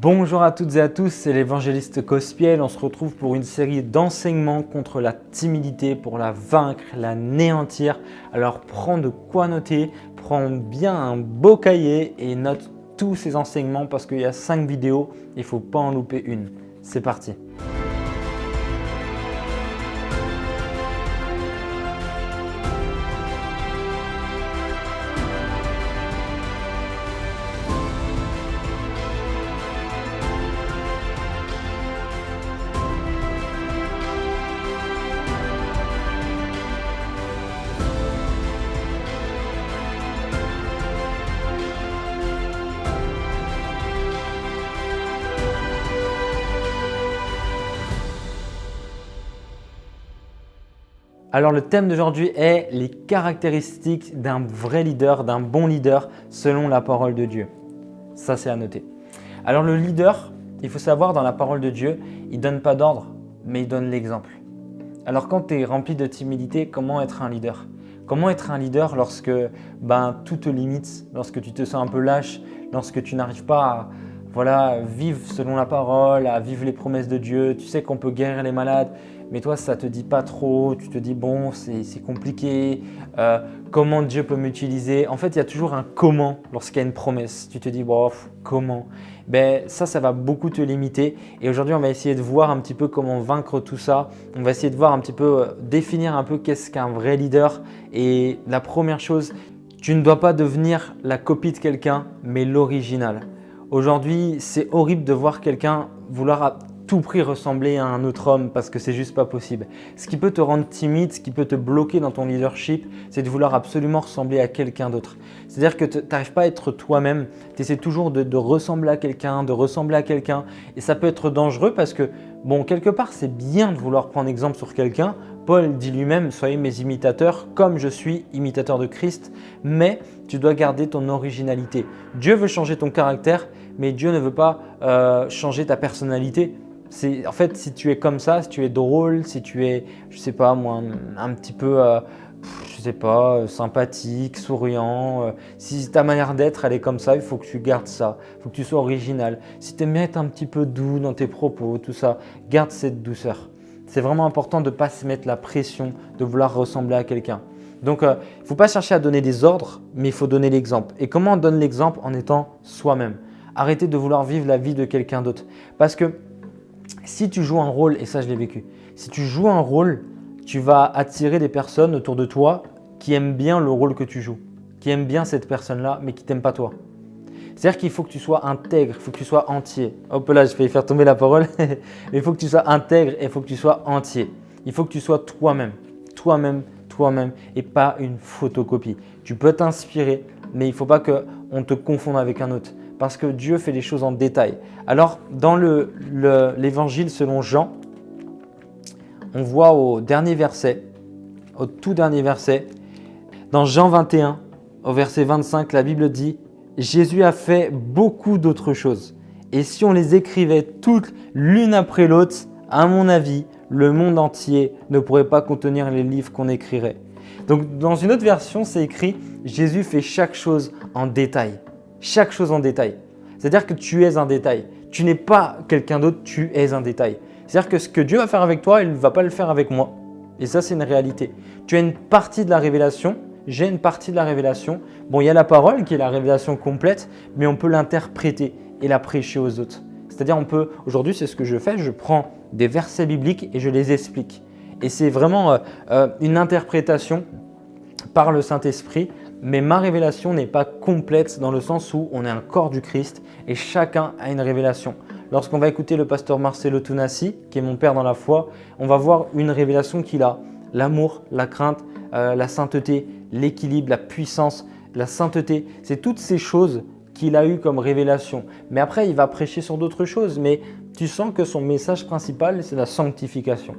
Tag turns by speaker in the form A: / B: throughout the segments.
A: Bonjour à toutes et à tous, c'est l'évangéliste Cospiel. On se retrouve pour une série d'enseignements contre la timidité, pour la vaincre, l'anéantir. Alors prends de quoi noter, prends bien un beau cahier et note tous ces enseignements parce qu'il y a 5 vidéos, il ne faut pas en louper une. C'est parti. Alors le thème d'aujourd'hui est les caractéristiques d'un vrai leader, d'un bon leader selon la parole de Dieu. Ça c'est à noter. Alors le leader, il faut savoir dans la parole de Dieu, il ne donne pas d'ordre, mais il donne l'exemple. Alors quand tu es rempli de timidité, comment être un leader? Comment être un leader lorsque tout te limite, lorsque tu te sens un peu lâche, lorsque tu n'arrives pas à vivre selon la parole, à vivre les promesses de Dieu. Tu sais qu'on peut guérir les malades, mais toi ça ne te dit pas trop, tu te dis bon c'est compliqué, comment Dieu peut m'utiliser? En fait il y a toujours un comment lorsqu'il y a une promesse, tu te dis bon comment? Ça va beaucoup te limiter et aujourd'hui on va essayer de voir un petit peu comment vaincre tout ça, on va essayer de voir un petit peu, définir un peu qu'est-ce qu'un vrai leader et la première chose, tu ne dois pas devenir la copie de quelqu'un mais l'original. Aujourd'hui c'est horrible de voir quelqu'un vouloir à tout prix ressembler à un autre homme parce que c'est juste pas possible. Ce qui peut te rendre timide, ce qui peut te bloquer dans ton leadership, c'est de vouloir absolument ressembler à quelqu'un d'autre. C'est-à-dire que tu n'arrives pas à être toi-même, tu essaies toujours de ressembler à quelqu'un, et ça peut être dangereux parce que quelque part c'est bien de vouloir prendre exemple sur quelqu'un. Paul dit lui-même, soyez mes imitateurs comme je suis imitateur de Christ, mais tu dois garder ton originalité. Dieu veut changer ton caractère, mais Dieu ne veut pas changer ta personnalité. En fait, si tu es comme ça, si tu es drôle, si tu es, un petit peu, sympathique, souriant, si ta manière d'être, elle est comme ça, il faut que tu gardes ça, il faut que tu sois original. Si tu aimes bien être un petit peu doux dans tes propos, tout ça, garde cette douceur. C'est vraiment important de ne pas se mettre la pression de vouloir ressembler à quelqu'un. Donc, il ne faut pas chercher à donner des ordres, mais il faut donner l'exemple. Et comment on donne l'exemple? En étant soi-même. Arrêtez de vouloir vivre la vie de quelqu'un d'autre. Parce que si tu joues un rôle, et ça je l'ai vécu, si tu joues un rôle, tu vas attirer des personnes autour de toi qui aiment bien le rôle que tu joues, qui aiment bien cette personne-là, mais qui ne t'aiment pas toi. C'est-à-dire qu'il faut que tu sois intègre, il faut que tu sois entier. Hop là, j'ai failli faire tomber la parole. Mais il faut que tu sois intègre et il faut que tu sois entier. Il faut que tu sois toi-même et pas une photocopie. Tu peux t'inspirer, mais il ne faut pas qu'on te confonde avec un autre. Parce que Dieu fait les choses en détail. Alors, dans l'évangile selon Jean, on voit au tout dernier verset, dans Jean 21, au verset 25, la Bible dit « Jésus a fait beaucoup d'autres choses. Et si on les écrivait toutes l'une après l'autre, à mon avis, le monde entier ne pourrait pas contenir les livres qu'on écrirait. » Donc, dans une autre version, c'est écrit « Jésus fait chaque chose en détail. » Chaque chose en détail. C'est-à-dire que tu es un détail. Tu n'es pas quelqu'un d'autre, tu es un détail. C'est-à-dire que ce que Dieu va faire avec toi, il ne va pas le faire avec moi. Et ça, c'est une réalité. Tu as une partie de la révélation, j'ai une partie de la révélation. Il y a la parole qui est la révélation complète, mais on peut l'interpréter et la prêcher aux autres. C'est-à-dire, aujourd'hui, c'est ce que je fais, je prends des versets bibliques et je les explique. Et c'est vraiment une interprétation par le Saint-Esprit. Mais ma révélation n'est pas complète dans le sens où on est un corps du Christ et chacun a une révélation. Lorsqu'on va écouter le pasteur Marcelo Tunassi, qui est mon père dans la foi, on va voir une révélation qu'il a. L'amour, la crainte, la sainteté, l'équilibre, la puissance, la sainteté. C'est toutes ces choses qu'il a eues comme révélation. Mais après, il va prêcher sur d'autres choses. Mais tu sens que son message principal, c'est la sanctification.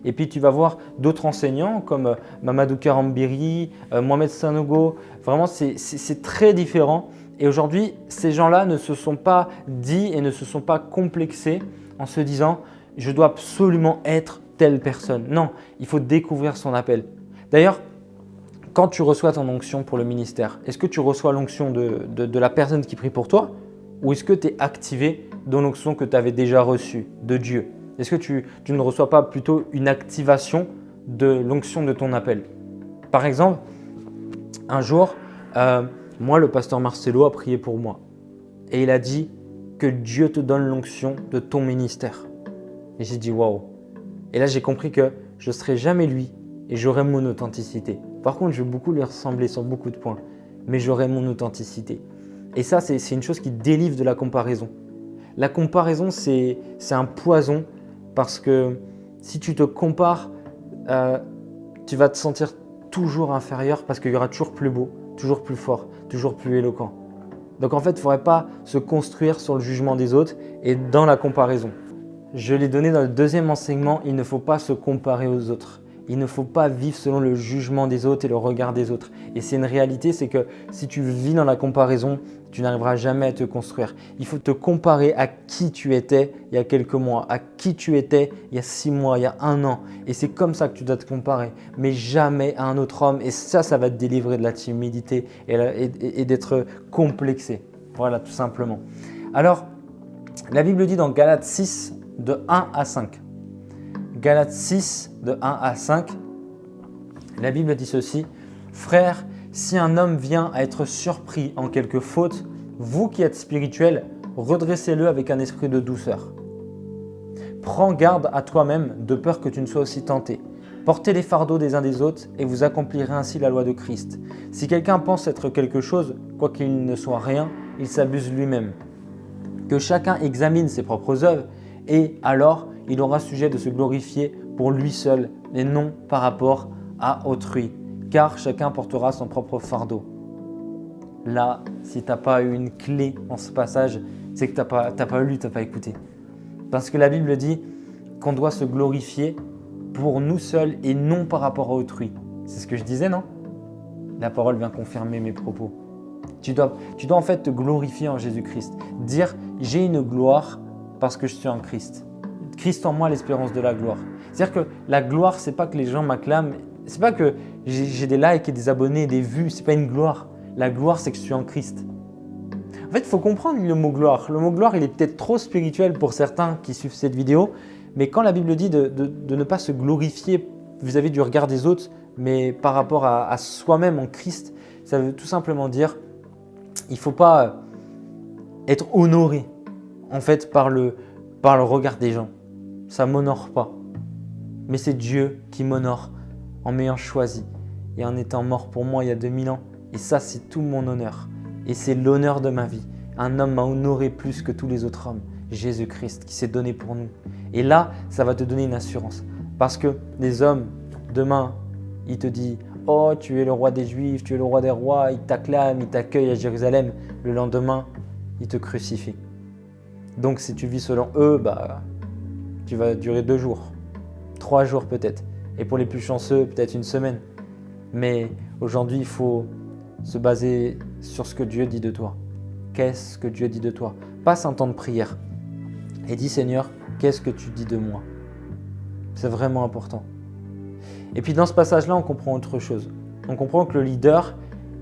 A: Et puis tu vas voir d'autres enseignants comme Mamadou Karambiri, Mohamed Sanogo. Vraiment, c'est très différent. Et aujourd'hui, ces gens-là ne se sont pas dit et ne se sont pas complexés en se disant « je dois absolument être telle personne ». Non, il faut découvrir son appel. D'ailleurs, quand tu reçois ton onction pour le ministère, est-ce que tu reçois l'onction de la personne qui prie pour toi ou est-ce que tu es activé dans l'onction que tu avais déjà reçue de Dieu? Est-ce que tu ne reçois pas plutôt une activation de l'onction de ton appel? Par exemple, un jour, moi, le pasteur Marcelo a prié pour moi et il a dit que Dieu te donne l'onction de ton ministère. Et j'ai dit waouh. Et là, j'ai compris que je ne serai jamais lui et j'aurai mon authenticité. Par contre, je vais beaucoup lui ressembler sur beaucoup de points, mais j'aurai mon authenticité. Et ça, c'est une chose qui délivre de la comparaison. La comparaison, c'est un poison parce que si tu te compares, tu vas te sentir toujours inférieur parce qu'il y aura toujours plus beau, toujours plus fort, toujours plus éloquent. Donc en fait, il ne faudrait pas se construire sur le jugement des autres et dans la comparaison. Je l'ai donné dans le deuxième enseignement, il ne faut pas se comparer aux autres. Il ne faut pas vivre selon le jugement des autres et le regard des autres. Et c'est une réalité, c'est que si tu vis dans la comparaison, tu n'arriveras jamais à te construire. Il faut te comparer à qui tu étais il y a quelques mois, à qui tu étais il y a 6 mois, il y a 1 an. Et c'est comme ça que tu dois te comparer, mais jamais à un autre homme. Et ça va te délivrer de la timidité et d'être complexé. Voilà, tout simplement. Alors, la Bible dit dans Galates 6, de 1 à 5. Galates 6, de 1 à 5, la Bible dit ceci. « Frères, si un homme vient à être surpris en quelque faute, vous qui êtes spirituels, redressez-le avec un esprit de douceur. Prends garde à toi-même de peur que tu ne sois aussi tenté. Portez les fardeaux des uns des autres et vous accomplirez ainsi la loi de Christ. Si quelqu'un pense être quelque chose, quoiqu'il ne soit rien, il s'abuse lui-même. Que chacun examine ses propres œuvres et alors il aura sujet de se glorifier pour lui seul et non par rapport à autrui. Car chacun portera son propre fardeau. » Là, si tu n'as pas eu une clé dans ce passage, c'est que tu n'as pas lu, tu n'as pas écouté. Parce que la Bible dit qu'on doit se glorifier pour nous seuls et non par rapport à autrui. C'est ce que je disais, non? La parole vient confirmer mes propos. Tu dois en fait te glorifier en Jésus-Christ. Dire « j'ai une gloire parce que je suis en Christ ». Christ en moi, l'espérance de la gloire. C'est-à-dire que la gloire, ce n'est pas que les gens m'acclament. Ce n'est pas que j'ai des likes et des abonnés et des vues. Ce n'est pas une gloire. La gloire, c'est que je suis en Christ. En fait, il faut comprendre le mot gloire. Le mot gloire, il est peut-être trop spirituel pour certains qui suivent cette vidéo. Mais quand la Bible dit de ne pas se glorifier vis-à-vis du regard des autres, mais par rapport à soi-même en Christ, ça veut tout simplement dire il ne faut pas être honoré en fait, par le regard des gens. Ça ne m'honore pas. Mais c'est Dieu qui m'honore en m'ayant choisi et en étant mort pour moi il y a 2000 ans. Et ça, c'est tout mon honneur. Et c'est l'honneur de ma vie. Un homme m'a honoré plus que tous les autres hommes. Jésus-Christ qui s'est donné pour nous. Et là, ça va te donner une assurance. Parce que les hommes, demain, ils te disent « Oh, tu es le roi des Juifs, tu es le roi des rois. » Ils t'acclament, ils t'accueillent à Jérusalem. Le lendemain, ils te crucifient. Donc, si tu vis selon eux, tu vas durer 2 jours, 3 jours peut-être. Et pour les plus chanceux, peut-être 1 semaine. Mais aujourd'hui, il faut se baser sur ce que Dieu dit de toi. Qu'est-ce que Dieu dit de toi? Passe un temps de prière et dis Seigneur, qu'est-ce que tu dis de moi? C'est vraiment important. Et puis dans ce passage-là, on comprend autre chose. On comprend que le leader,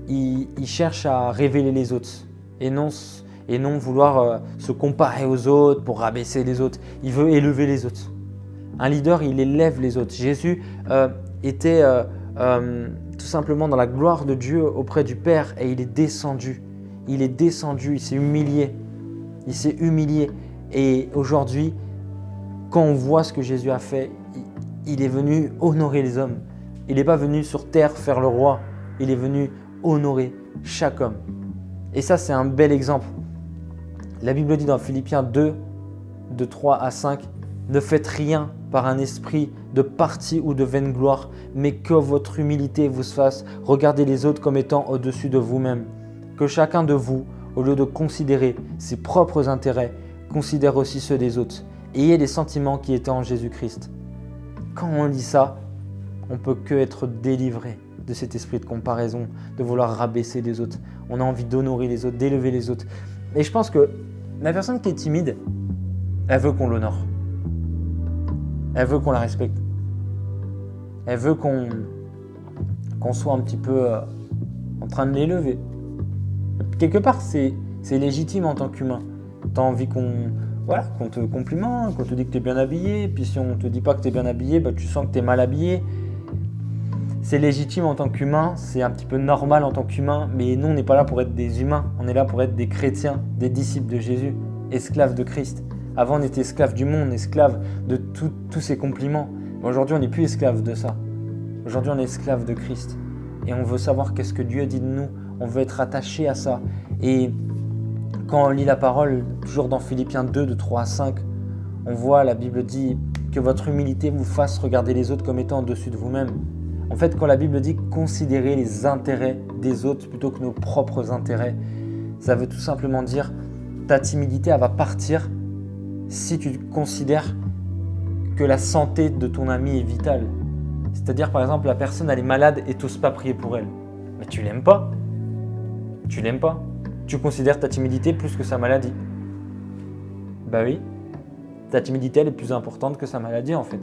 A: il cherche à révéler les autres et non vouloir se comparer aux autres pour rabaisser les autres. Il veut élever les autres. Un leader, il élève les autres. Jésus était tout simplement dans la gloire de Dieu auprès du Père et il est descendu. Il est descendu, il s'est humilié. Il s'est humilié. Et aujourd'hui, quand on voit ce que Jésus a fait, il est venu honorer les hommes. Il n'est pas venu sur terre faire le roi. Il est venu honorer chaque homme. Et ça, c'est un bel exemple. La Bible dit dans Philippiens 2, de 3 à 5, « Ne faites rien par un esprit de parti ou de vaine gloire, mais que votre humilité vous fasse regarder les autres comme étant au-dessus de vous-même. Que chacun de vous, au lieu de considérer ses propres intérêts, considère aussi ceux des autres. Ayez les sentiments qui étaient en Jésus-Christ. » Quand on lit ça, on ne peut que être délivré de cet esprit de comparaison, de vouloir rabaisser les autres. On a envie d'honorer les autres, d'élever les autres. Et je pense que la personne qui est timide, elle veut qu'on l'honore. Elle veut qu'on la respecte. Elle veut qu'on soit un petit peu en train de l'élever. Quelque part, c'est légitime en tant qu'humain. tu as envie qu'on te complimente, qu'on te dise que tu es bien habillé. Puis si on ne te dit pas que tu es bien habillé, tu sens que tu es mal habillé. C'est légitime en tant qu'humain, c'est un petit peu normal en tant qu'humain, mais nous, on n'est pas là pour être des humains, on est là pour être des chrétiens, des disciples de Jésus, esclaves de Christ. Avant, on était esclaves du monde, esclaves de tous ces compliments. Mais aujourd'hui, on n'est plus esclaves de ça. Aujourd'hui, on est esclaves de Christ. Et on veut savoir qu'est-ce que Dieu dit de nous. On veut être attaché à ça. Et quand on lit la parole, toujours dans Philippiens 2, de 3 à 5, on voit, la Bible dit que votre humilité vous fasse regarder les autres comme étant au-dessus de vous-même. En fait, quand la Bible dit considérer les intérêts des autres plutôt que nos propres intérêts, ça veut tout simplement dire ta timidité elle va partir si tu considères que la santé de ton ami est vitale. C'est-à-dire, par exemple, la personne elle est malade et tu n'oses pas prier pour elle. Mais tu l'aimes pas. Tu l'aimes pas. Tu considères ta timidité plus que sa maladie. Bah oui. Ta timidité elle est plus importante que sa maladie en fait.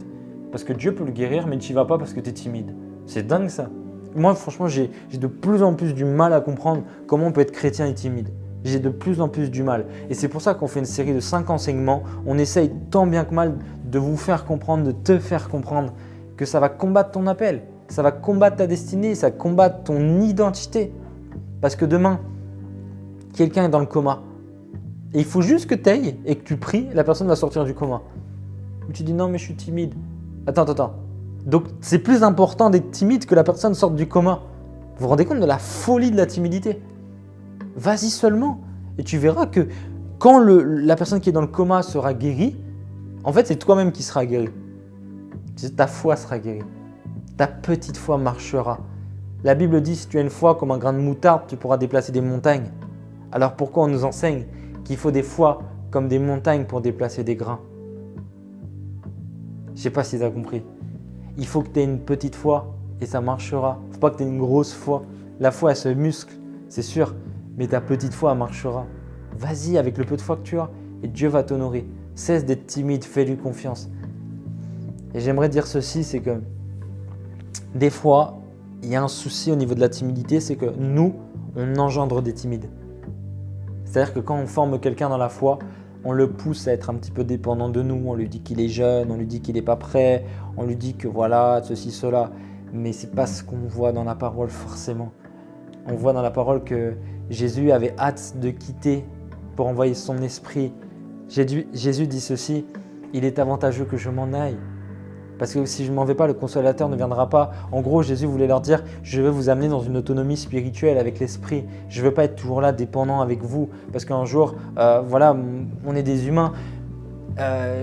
A: Parce que Dieu peut le guérir, mais tu n'y vas pas parce que tu es timide. C'est dingue ça. Moi, franchement, j'ai de plus en plus du mal à comprendre comment on peut être chrétien et timide. J'ai de plus en plus du mal. Et c'est pour ça qu'on fait une série de 5 enseignements. On essaye tant bien que mal de vous faire comprendre, de te faire comprendre que ça va combattre ton appel. Ça va combattre ta destinée, ça va combattre ton identité. Parce que demain, quelqu'un est dans le coma. Et il faut juste que tu ailles et que tu pries, la personne va sortir du coma. Et tu dis non mais je suis timide. Attends. Donc c'est plus important d'être timide que la personne sorte du coma. Vous vous rendez compte de la folie de la timidité? Vas-y seulement. Et tu verras que quand la personne qui est dans le coma sera guérie, en fait c'est toi-même qui seras guéri. Ta foi sera guérie. Ta petite foi marchera. La Bible dit si tu as une foi comme un grain de moutarde, tu pourras déplacer des montagnes. Alors pourquoi on nous enseigne qu'il faut des foi comme des montagnes pour déplacer des grains? Je ne sais pas si tu as compris. Il faut que tu aies une petite foi et ça marchera. Il ne faut pas que tu aies une grosse foi. La foi, elle se muscle, c'est sûr, mais ta petite foi, elle marchera. Vas-y avec le peu de foi que tu as et Dieu va t'honorer. Cesse d'être timide, fais-lui confiance. Et j'aimerais dire ceci, c'est que des fois, il y a un souci au niveau de la timidité, c'est que nous, on engendre des timides. C'est-à-dire que quand on forme quelqu'un dans la foi, on le pousse à être un petit peu dépendant de nous, on lui dit qu'il est jeune, on lui dit qu'il n'est pas prêt, on lui dit que voilà, ceci, cela. Mais ce n'est pas ce qu'on voit dans la parole forcément. On voit dans la parole que Jésus avait hâte de quitter pour envoyer son esprit. Jésus dit ceci, il est avantageux que je m'en aille. Parce que si je ne m'en vais pas, le consolateur ne viendra pas. En gros, Jésus voulait leur dire, je veux vous amener dans une autonomie spirituelle avec l'esprit. Je ne veux pas être toujours là, dépendant avec vous. Parce qu'un jour, on est des humains.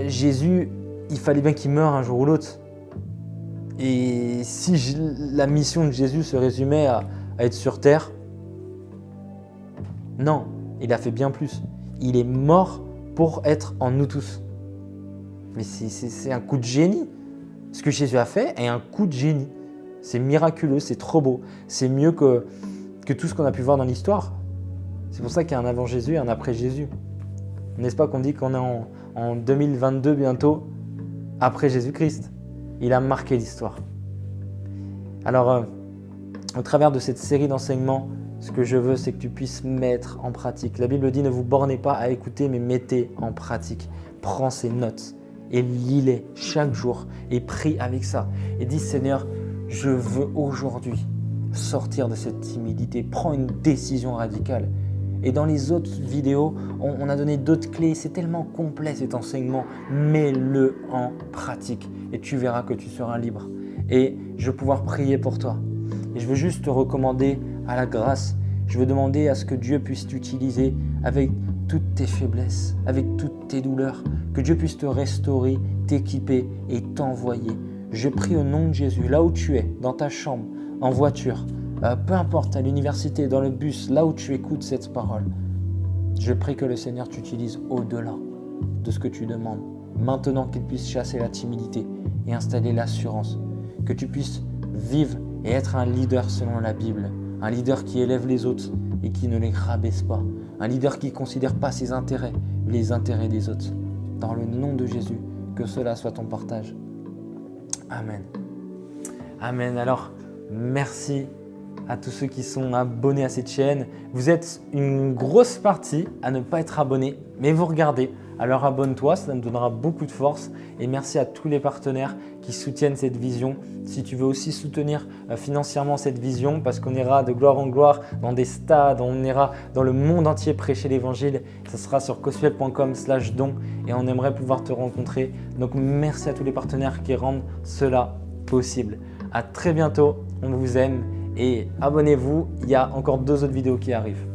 A: Jésus, il fallait bien qu'il meure un jour ou l'autre. Et si la mission de Jésus se résumait à être sur terre, non, il a fait bien plus. Il est mort pour être en nous tous. Mais c'est un coup de génie. Ce que Jésus a fait est un coup de génie. C'est miraculeux, c'est trop beau. C'est mieux que tout ce qu'on a pu voir dans l'histoire. C'est pour ça qu'il y a un avant Jésus et un après Jésus. N'est-ce pas qu'on dit qu'on est en 2022 bientôt, après Jésus-Christ? Il a marqué l'histoire. Alors, au travers de cette série d'enseignements, ce que je veux, c'est que tu puisses mettre en pratique. La Bible dit, ne vous bornez pas à écouter, mais mettez en pratique. Prends ces notes et lis-les chaque jour et prie avec ça. Et dis, Seigneur, je veux aujourd'hui sortir de cette timidité. Prends une décision radicale. Et dans les autres vidéos, on a donné d'autres clés. C'est tellement complet cet enseignement. Mets-le en pratique et tu verras que tu seras libre. Et je vais pouvoir prier pour toi. Et je veux juste te recommander à la grâce. Je veux demander à ce que Dieu puisse t'utiliser avec toutes tes faiblesses, avec toutes tes douleurs, que Dieu puisse te restaurer, t'équiper et t'envoyer. Je prie au nom de Jésus, là où tu es, dans ta chambre, en voiture, peu importe, à l'université, dans le bus, là où tu écoutes cette parole, je prie que le Seigneur t'utilise au-delà de ce que tu demandes. Maintenant qu'il puisse chasser la timidité et installer l'assurance, que tu puisses vivre et être un leader selon la Bible, un leader qui élève les autres et qui ne les rabaisse pas, un leader qui ne considère pas ses intérêts, mais les intérêts des autres. Dans le nom de Jésus, que cela soit ton partage. Amen. Amen. Alors, merci à tous ceux qui sont abonnés à cette chaîne. Vous êtes une grosse partie à ne pas être abonné, mais vous regardez. Alors abonne-toi, ça me donnera beaucoup de force. Et merci à tous les partenaires qui soutiennent cette vision. Si tu veux aussi soutenir financièrement cette vision, parce qu'on ira de gloire en gloire dans des stades, on ira dans le monde entier prêcher l'évangile. Ça sera sur coswell.com/don et on aimerait pouvoir te rencontrer. Donc merci à tous les partenaires qui rendent cela possible. À très bientôt, on vous aime et abonnez-vous, il y a encore 2 autres vidéos qui arrivent.